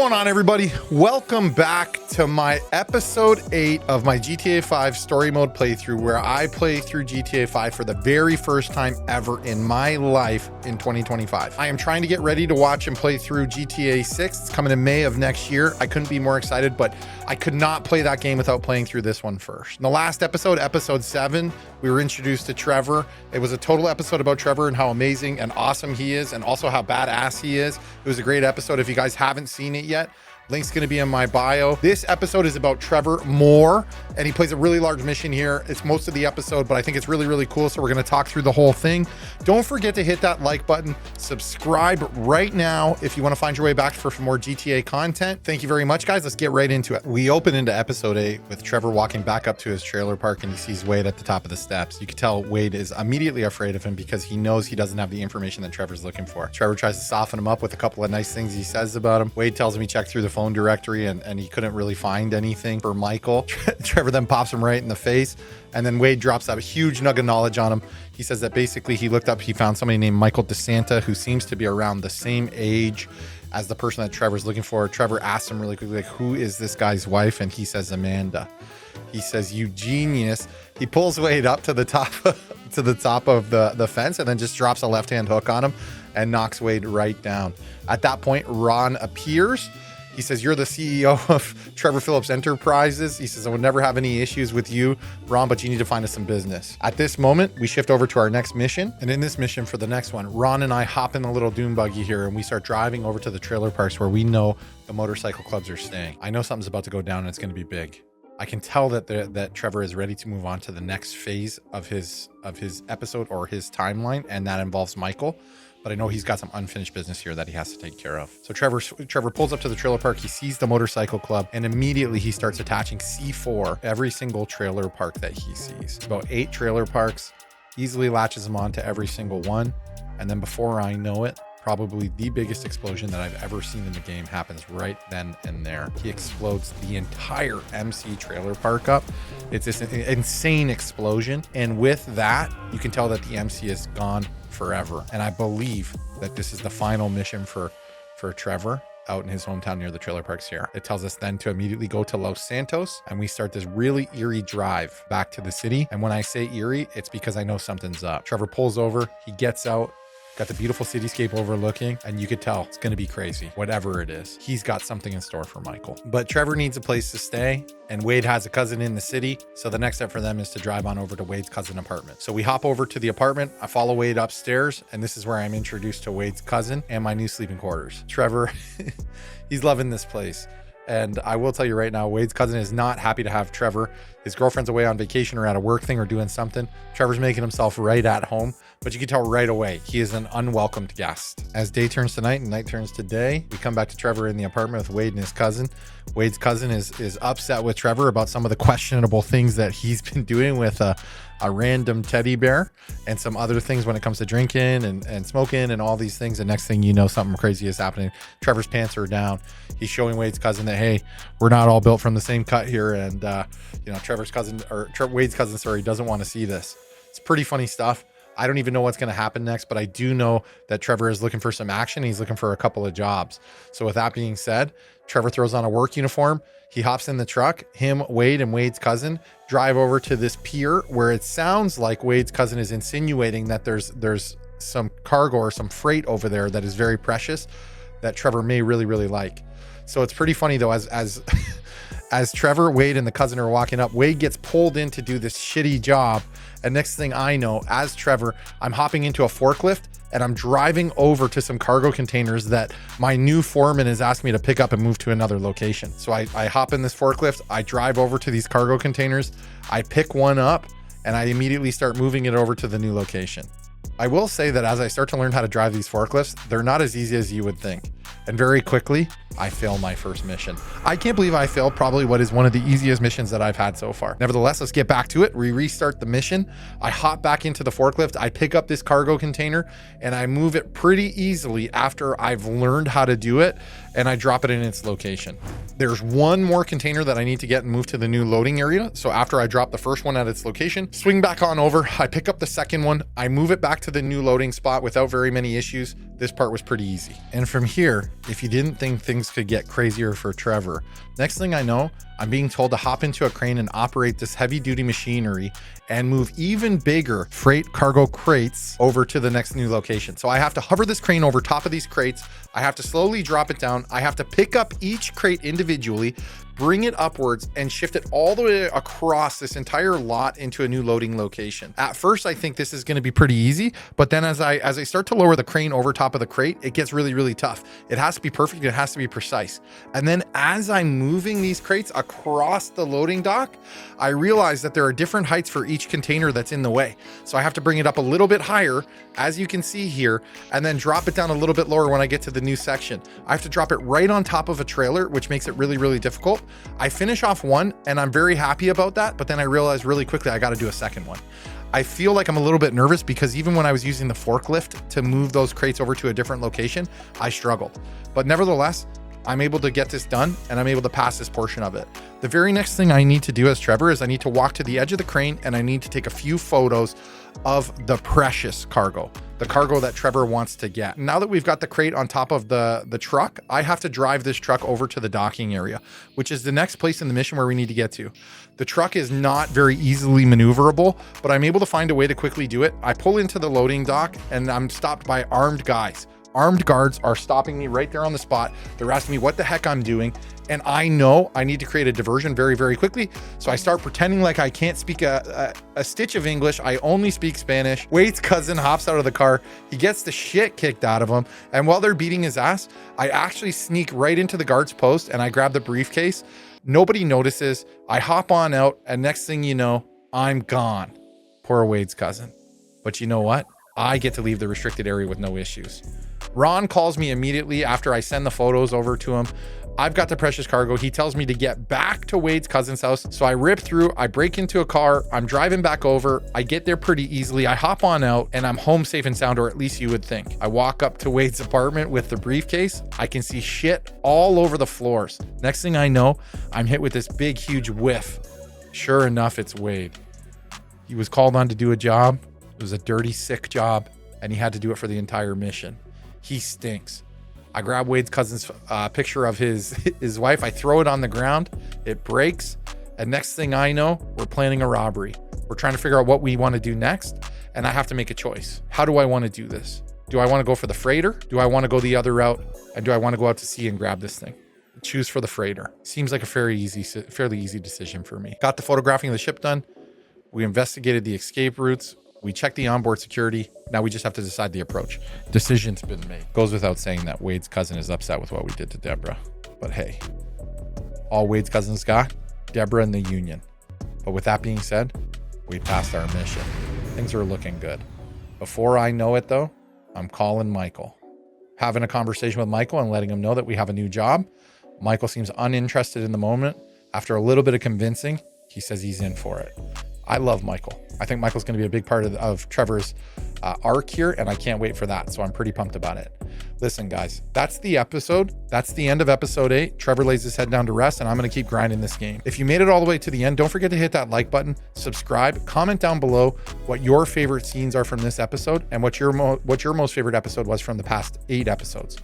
going on, everybody? Welcome back to my episode 8 of my GTA 5 story mode playthrough, where I play through GTA 5 for the very first time ever in my life in 2025. I am trying to get ready to watch and play through GTA 6. It's coming in May of next year. I couldn't be more excited, but I could not play that game without playing through this one first. In the last episode, episode 7, we were introduced to Trevor. It was a total episode about Trevor and how amazing and awesome he is, and also how badass he is. It was a great episode. If you guys haven't seen it yet, link's going to be in my bio. This episode is about Trevor more, and he plays a really large mission here. It's most of the episode, but I think it's really, really cool. So we're going to talk through the whole thing. Don't forget to hit that like button. Subscribe right now if you want to find your way back for some more GTA content. Thank you very much, guys. Let's get right into it. We open into episode 8 with Trevor walking back up to his trailer park, and he sees Wade at the top of the steps. You can tell Wade is immediately afraid of him because he knows he doesn't have the information that Trevor's looking for. Trevor tries to soften him up with a couple of nice things he says about him. Wade tells him he checked through the phone directory and he couldn't really find anything for Michael. Trevor then pops him right in the face, and then Wade drops that huge nugget of knowledge on him. He says that basically he looked up, he found somebody named Michael DeSanta who seems to be around the same age as the person that Trevor's looking for. Trevor asks him really quickly, like, who is this guy's wife? And he says Amanda. He says, you genius. He pulls Wade up to the top of the fence and then just drops a left-hand hook on him and knocks Wade right down. At that point, Ron appears. He says, you're the CEO of Trevor Phillips Enterprises. He says, I would never have any issues with you, Ron, but you need to find us some business. At this moment, we shift over to our next mission. And in this mission for the next one, Ron and I hop in the little dune buggy here and we start driving over to the trailer parks where we know the motorcycle clubs are staying. I know something's about to go down and it's going to be big. I can tell that Trevor is ready to move on to the next phase of his episode or his timeline, and that involves Michael. But I know he's got some unfinished business here that he has to take care of. So Trevor pulls up to the trailer park. He sees the motorcycle club, and immediately he starts attaching C4 every single trailer park that he sees. About 8 trailer parks, easily latches them on to every single one. And then before I know it, probably the biggest explosion that I've ever seen in the game happens right then and there. He explodes the entire MC trailer park up. It's this insane explosion. And with that, you can tell that the MC is gone forever. And I believe that this is the final mission for Trevor out in his hometown near the trailer parks here. It tells us then to immediately go to Los Santos, and we start this really eerie drive back to the city. And when I say eerie, it's because I know something's up. Trevor pulls over, he gets out, got the beautiful cityscape overlooking, and you could tell it's going to be crazy. Whatever it is, he's got something in store for Michael. But Trevor needs a place to stay, and Wade has a cousin in the city. So the next step for them is to drive on over to Wade's cousin apartment. So we hop over to the apartment. I follow Wade upstairs, and this is where I'm introduced to Wade's cousin and my new sleeping quarters. Trevor, he's loving this place. And I will tell you right now, Wade's cousin is not happy to have Trevor. His girlfriend's away on vacation or at a work thing or doing something. Trevor's making himself right at home, but you can tell right away he is an unwelcomed guest. As day turns to night and night turns to day, we come back to Trevor in the apartment with Wade and his cousin. Wade's cousin is upset with Trevor about some of the questionable things that he's been doing with a random teddy bear and some other things when it comes to drinking and smoking and all these things. And next thing you know, something crazy is happening. Trevor's pants are down. He's showing Wade's cousin that, hey, we're not all built from the same cut here. And, Wade's cousin, sorry, doesn't want to see this. It's pretty funny stuff. I don't even know what's going to happen next, but I do know that Trevor is looking for some action. He's looking for a couple of jobs. So with that being said, Trevor throws on a work uniform. He hops in the truck. Him, Wade, and Wade's cousin drive over to this pier where it sounds like Wade's cousin is insinuating that there's some cargo or some freight over there that is very precious that Trevor may really, really like. So it's pretty funny though, as Trevor, Wade, and the cousin are walking up, Wade gets pulled in to do this shitty job. And next thing I know, as Trevor, I'm hopping into a forklift and I'm driving over to some cargo containers that my new foreman has asked me to pick up and move to another location. So I hop in this forklift, I drive over to these cargo containers, I pick one up, and I immediately start moving it over to the new location. I will say that as I start to learn how to drive these forklifts, they're not as easy as you would think. And very quickly, I fail my first mission. I can't believe I failed probably what is one of the easiest missions that I've had so far. Nevertheless, let's get back to it. We restart the mission. I hop back into the forklift. I pick up this cargo container and I move it pretty easily after I've learned how to do it, and I drop it in its location. There's one more container that I need to get and move to the new loading area. So after I drop the first one at its location, swing back on over, I pick up the second one, I move it back to the new loading spot without very many issues. This part was pretty easy. And from here, if you didn't think things things could get crazier for Trevor. Next thing I know, I'm being told to hop into a crane and operate this heavy duty machinery and move even bigger freight cargo crates over to the next new location. So I have to hover this crane over top of these crates. I have to slowly drop it down. I have to pick up each crate individually, bring it upwards and shift it all the way across this entire lot into a new loading location. At first, I think this is going to be pretty easy, but then as I start to lower the crane over top of the crate, it gets really, really tough. It has to be perfect. It has to be precise. And then as I'm moving these crates across the loading dock, I realize that there are different heights for each container that's in the way. So I have to bring it up a little bit higher, as you can see here, and then drop it down a little bit lower when I get to the new section. I have to drop it right on top of a trailer, which makes it really, really difficult. I finish off one and I'm very happy about that, but then I realized really quickly I got to do a second one. I feel like I'm a little bit nervous because even when I was using the forklift to move those crates over to a different location, I struggled. But nevertheless, I'm able to get this done and I'm able to pass this portion of it. The very next thing I need to do as Trevor is I need to walk to the edge of the crane and I need to take a few photos of the precious cargo, the cargo that Trevor wants to get. Now that we've got the crate on top of the truck, I have to drive this truck over to the docking area, which is the next place in the mission where we need to get to. The truck is not very easily maneuverable, but I'm able to find a way to quickly do it. I pull into the loading dock and I'm stopped by armed guys. Armed guards are stopping me right there on the spot. They're asking me what the heck I'm doing. And I know I need to create a diversion very, very quickly. So I start pretending like I can't speak a stitch of English. I only speak Spanish. Wade's cousin hops out of the car. He gets the shit kicked out of him. And while they're beating his ass, I actually sneak right into the guard's post and I grab the briefcase. Nobody notices. I hop on out and next thing you know, I'm gone. Poor Wade's cousin. But you know what? I get to leave the restricted area with no issues. Ron calls me immediately after I send the photos over to him. I've got the precious cargo. He tells me to get back to Wade's cousin's house. So I rip through, I break into a car. I'm driving back over. I get there pretty easily. I hop on out and I'm home safe and sound, or at least you would think. I walk up to Wade's apartment with the briefcase. I can see shit all over the floors. Next thing I know, I'm hit with this big, huge whiff. Sure enough, it's Wade. He was called on to do a job. It was a dirty, sick job, and he had to do it for the entire mission. He stinks. I grab Wade's cousin's picture of his wife. I throw it on the ground. It breaks. And next thing I know, we're planning a robbery. We're trying to figure out what we want to do next. And I have to make a choice. How do I want to do this? Do I want to go for the freighter? Do I want to go the other route? And do I want to go out to sea and grab this thing? Choose for the freighter. Seems like a fairly easy decision for me. Got the photographing of the ship done. We investigated the escape routes. We checked the onboard security. Now we just have to decide the approach. Decision's been made. Goes without saying that Wade's cousin is upset with what we did to Deborah. But hey, all Wade's cousins got, Deborah and the union. But with that being said, we passed our mission. Things are looking good. Before I know it though, I'm calling Michael. Having a conversation with Michael and letting him know that we have a new job. Michael seems uninterested in the moment. After a little bit of convincing, he says he's in for it. I love Michael. I think Michael's going to be a big part of Trevor's arc here, and I can't wait for that. So I'm pretty pumped about it. Listen, guys, that's the episode. That's the end of episode 8. Trevor lays his head down to rest, and I'm going to keep grinding this game. If you made it all the way to the end, don't forget to hit that like button, subscribe, comment down below what your favorite scenes are from this episode and what your most favorite episode was from the past 8 episodes.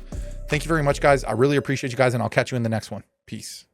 Thank you very much, guys. I really appreciate you guys, and I'll catch you in the next one. Peace.